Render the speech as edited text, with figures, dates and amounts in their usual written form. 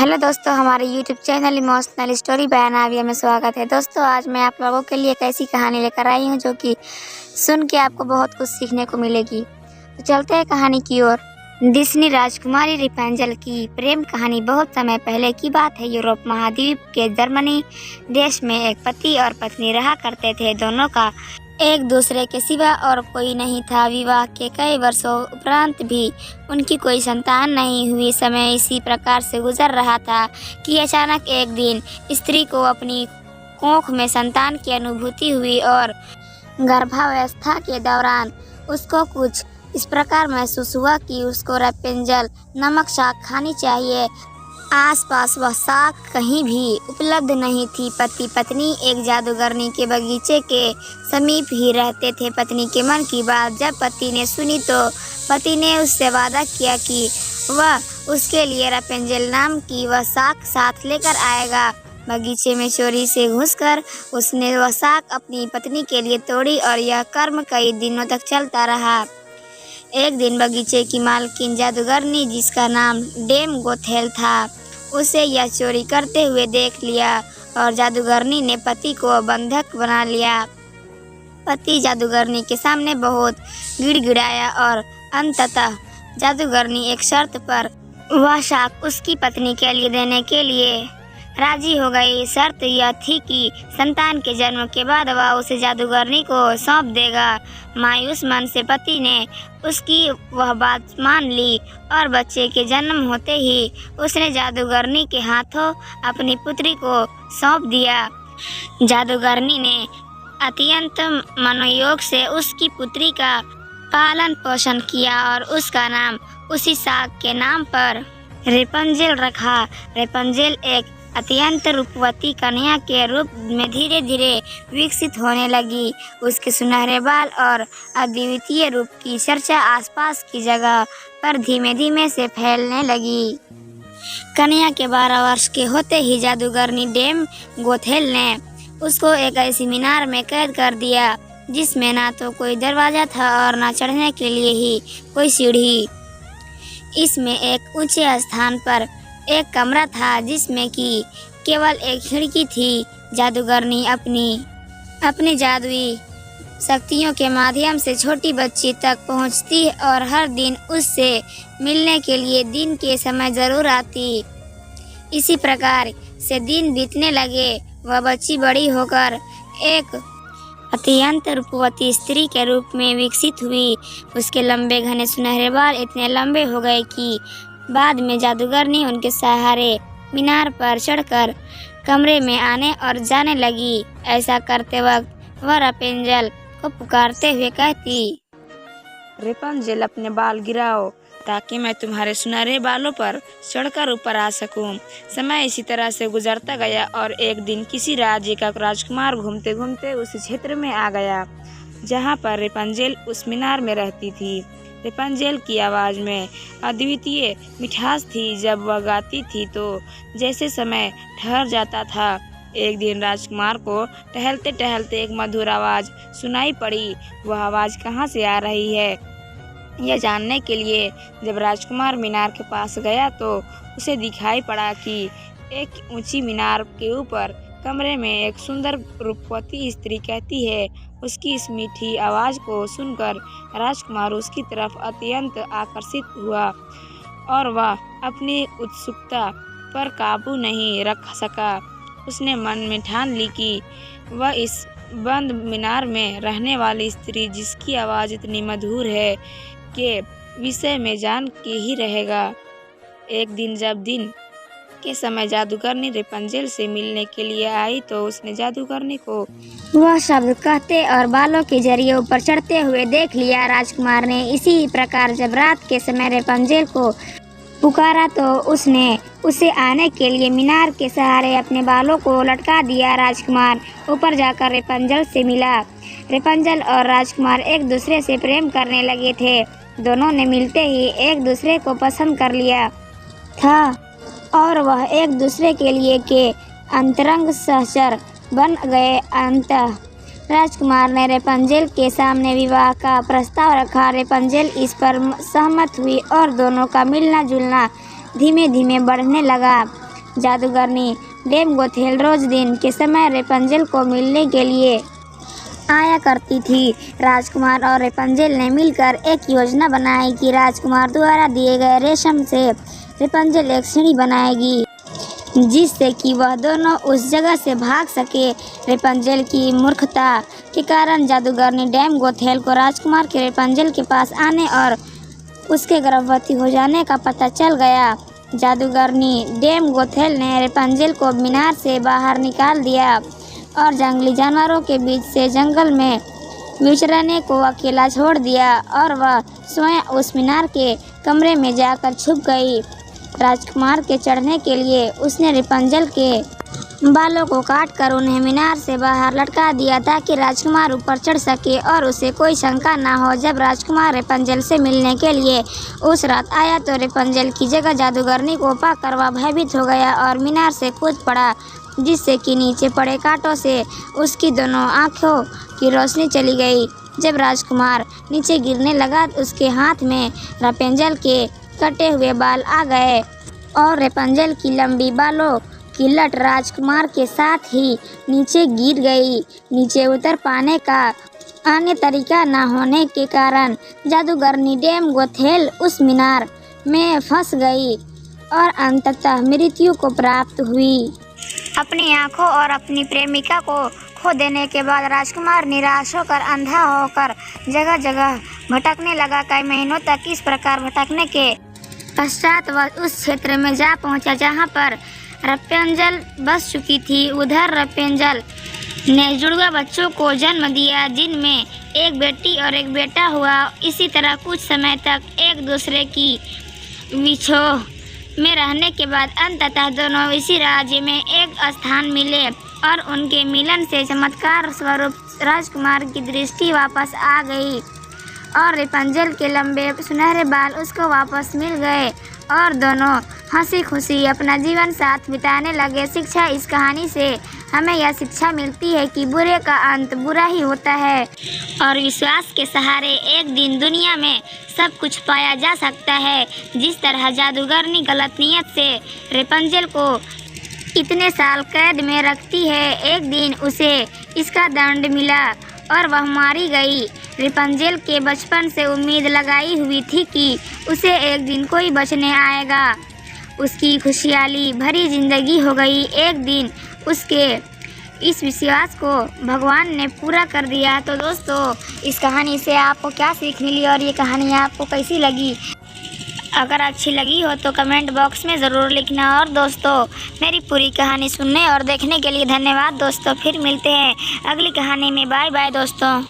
Hello दोस्तों, हमारे YouTube channel emotional story बयानाविया में स्वागत है। दोस्तों, आज मैं आप लोगों के लिए एक ऐसी कहानी लेकर आई हूं जो कि सुन के आपको बहुत कुछ सीखने को मिलेगी। तो चलते हैं कहानी की ओर। डिज्नी राजकुमारी रेपेंजल की प्रेम कहानी बहुत समय पहले की बात है। यूरोप महाद्वीप के जर्मनी देश में एक पति और पत्नी रहा करते थे। दोनों का एक दूसरे के सिवा और कोई नहीं था। विवाह के कई वर्षों उपरांत भी उनकी कोई संतान नहीं हुई। समय इसी प्रकार से गुजर रहा था कि अचानक एक दिन स्त्री को अपनी कोख में संतान की अनुभूति हुई और गर्भावस्था के दौरान उसको कुछ इस प्रकार महसूस हुआ कि उसको रेपेंजल नामक शाक खानी चाहिए। आसपास वह शाक कहीं भी उपलब्ध नहीं थी। पति पत्नी एक जादूगरनी के बगीचे के समीप ही रहते थे। पत्नी के मन की बात जब पति ने सुनी तो पति ने उससे वादा किया कि वह उसके लिए रेपेंजल नाम की वह शाक साथ लेकर आएगा। बगीचे में चोरी से घुसकर उसने वह शाक अपनी पत्नी के लिए तोड़ी और यह कर्म कई दिनों तक चलता रहा। एक दिन बगीचे की मालकिन जादूगरनी, जिसका नाम डेम गोथेल था, उसे यह चोरी करते हुए देख लिया और जादूगरनी ने पति को बंधक बना लिया। पति जादूगरनी के सामने बहुत गिड़गिड़ाया और अंततः जादूगरनी एक शर्त पर वह शाक उसकी पत्नी के लिए देने के लिए राजी हो गई। शर्त यह थी कि संतान के जन्म के बाद वह उसे जादूगरनी को सौंप देगा। मायूस मन से पति ने उसकी वह बात मान ली और बच्चे के जन्म होते ही उसने जादूगरनी के हाथों अपनी पुत्री को सौंप दिया। जादूगरनी ने अत्यंत मनोयोग से उसकी पुत्री का पालन पोषण किया और उसका नाम उसी शाक के नाम पर रेपेंजल रखा। रेपेंजल एक अत्यंत रूपवती कन्या के रूप में धीरे धीरे विकसित होने लगी। उसके सुनहरे बाल और अद्वितीय रूप की चर्चा आसपास की जगह पर धीमे धीमे से फैलने लगी। कन्या के 12 वर्ष के होते ही जादूगरनी डेम गोथेल ने उसको एक ऐसी मीनार में कैद कर दिया जिसमें ना तो कोई दरवाजा था और ना चढ़ने के लिए ही कोई सीढ़ी। इसमें एक ऊंचे स्थान पर एक कमरा था जिसमें कि केवल एक खिड़की थी। जादूगरनी अपनी जादुई शक्तियों के माध्यम से छोटी बच्ची तक पहुंचती और हर दिन उससे मिलने के लिए दिन के समय जरूर आती। इसी प्रकार से दिन बीतने लगे। वह बच्ची बड़ी होकर एक अत्यंत रूपवती स्त्री के रूप में विकसित हुई। उसके लंबे घने सुनहरे बाल इतने लंबे हो गए कि बाद में जादूगरनी उनके सहारे मीनार पर चढ़कर कमरे में आने और जाने लगी। ऐसा करते वक्त वह रेपेंजल को पुकारते हुए कहती, रेपेंजल, अपने बाल गिराओ ताकि मैं तुम्हारे सुनहरे बालों पर चढ़कर ऊपर आ सकूं। समय इसी तरह से गुजरता गया और एक दिन किसी राज्य का राजकुमार घूमते घूमते उस क्षेत्र में आ गया जहां पर रेपेंजल उस मीनार में रहती थी। रेपेंजल की आवाज़ में अद्वितीय मिठास थी। जब वह गाती थी तो जैसे समय ठहर जाता था। एक दिन राजकुमार को टहलते टहलते एक मधुर आवाज़ सुनाई पड़ी। वह आवाज़ कहाँ से आ रही है यह जानने के लिए जब राजकुमार मीनार के पास गया तो उसे दिखाई पड़ा कि एक ऊंची मीनार के ऊपर कमरे में एक सुंदर रूपवती स्त्री कहती है। उसकी इस मीठी आवाज़ को सुनकर राजकुमार उसकी तरफ अत्यंत आकर्षित हुआ और वह अपनी उत्सुकता पर काबू नहीं रख सका। उसने मन में ठान ली कि वह इस बंद मीनार में रहने वाली स्त्री, जिसकी आवाज़ इतनी मधुर है, के विषय में जान के ही रहेगा। एक दिन जब दिन के समय जादूगरनी रेपेंजल से मिलने के लिए आई तो उसने जादूगरनी को वह शब्द कहते और बालों के जरिए ऊपर चढ़ते हुए देख लिया। राजकुमार ने इसी प्रकार जब रात के समय रेपेंजल को पुकारा तो उसने उसे आने के लिए मीनार के सहारे अपने बालों को लटका दिया। राजकुमार ऊपर जाकर रेपेंजल से मिला। रेपेंजल और राजकुमार एक दूसरे से प्रेम करने लगे थे। दोनों ने मिलते ही एक दूसरे को पसंद कर लिया था और वह एक दूसरे के लिए के अंतरंग सहचर बन गए। अंततः राजकुमार ने रेपेंजल के सामने विवाह का प्रस्ताव रखा। रेपेंजल इस पर सहमत हुई और दोनों का मिलना जुलना धीमे धीमे बढ़ने लगा। जादूगरनी डेम गोथेल रोज दिन के समय रेपंजेल को मिलने के लिए आया करती थी। राजकुमार और रेपंजेल ने मिलकर एक योजना बनाई कि राजकुमार द्वारा दिए गए रेशम से रेपंजेल एक सीढ़ी बनाएगी जिससे कि वह दोनों उस जगह से भाग सके। रेपंजेल की मूर्खता के कारण जादूगरनी डेम गोथेल को राजकुमार के रेपंजेल के पास आने और उसके गर्भवती हो जाने का पता चल गया। जादूगरनी डेम गोथेल ने रेपंजेल को मीनार से बाहर निकाल दिया और जंगली जानवरों के बीच से जंगल में विचरने को अकेला छोड़ दिया और वह स्वयं उस मीनार के कमरे में जाकर छुप गई। राजकुमार के चढ़ने के लिए उसने रेपंजेल के बालों को काटकर उन्हें मीनार से बाहर लटका दिया ताकि राजकुमार ऊपर चढ़ सके और उसे कोई शंका ना हो। जब राजकुमार रेपंजेल से मिलने के लिए उस रात आया तो रेपंजेल की जगह जादूगरनी को पाकर वह भयभीत हो गया और मीनार से कूद पड़ा जिससे कि नीचे पड़े कांटों से उसकी दोनों आँखों की रोशनी चली गई। जब राजकुमार नीचे गिरने लगा उसके हाथ में रेपंजेल के कटे हुए बाल आ गए और रेपंजेल की लंबी बालों की लट राजकुमार के साथ ही नीचे गिर गई। नीचे उतर पाने का अन्य तरीका न होने के कारण जादूगरनी डेम गोथेल उस मीनार में फंस गई और अंततः मृत्यु को प्राप्त हुई। अपनी आंखों और अपनी प्रेमिका को खो देने के बाद राजकुमार निराश होकर अंधा होकर जगह जगह भटकने लगा। कई महीनों तक इस प्रकार भटकने के पश्चात वह उस क्षेत्र में जा पहुंचा जहां पर रेपंजेल बस चुकी थी। उधर रेपंजेल ने जुड़वा बच्चों को जन्म दिया जिनमें एक बेटी और एक बेटा हुआ। इसी तरह कुछ समय तक एक दूसरे की विछोह में रहने के बाद अंततः दोनों इसी राज्य में एक स्थान मिले और उनके मिलन से चमत्कार स्वरूप राजकुमार की दृष्टि वापस आ गई और रेपंजेल के लंबे सुनहरे बाल उसको वापस मिल गए और दोनों हंसी खुशी अपना जीवन साथ बिताने लगे। शिक्षा इस कहानी से हमें यह शिक्षा मिलती है कि बुरे का अंत बुरा ही होता है और विश्वास के सहारे एक दिन दुनिया में सब कुछ पाया जा सकता है। जिस तरह जादूगरनी गलत नियत से रेपंजेल को इतने साल कैद में रखती है, एक दिन उसे इसका दंड मिला और वह मारी गई। रेपंजेल के बचपन से उम्मीद लगाई हुई थी कि उसे एक दिन कोई बचने आएगा। उसकी खुशहाली भरी जिंदगी हो गई। एक दिन उसके इस विश्वास को भगवान ने पूरा कर दिया। तो दोस्तों, इस कहानी से आपको क्या सीख मिली और ये कहानी आपको कैसी लगी? अगर अच्छी लगी हो तो कमेंट बॉक्स में ज़रूर लिखना। और दोस्तों, मेरी पूरी कहानी सुनने और देखने के लिए धन्यवाद दोस्तों। फिर मिलते हैं अगली कहानी में। बाय बाय दोस्तों।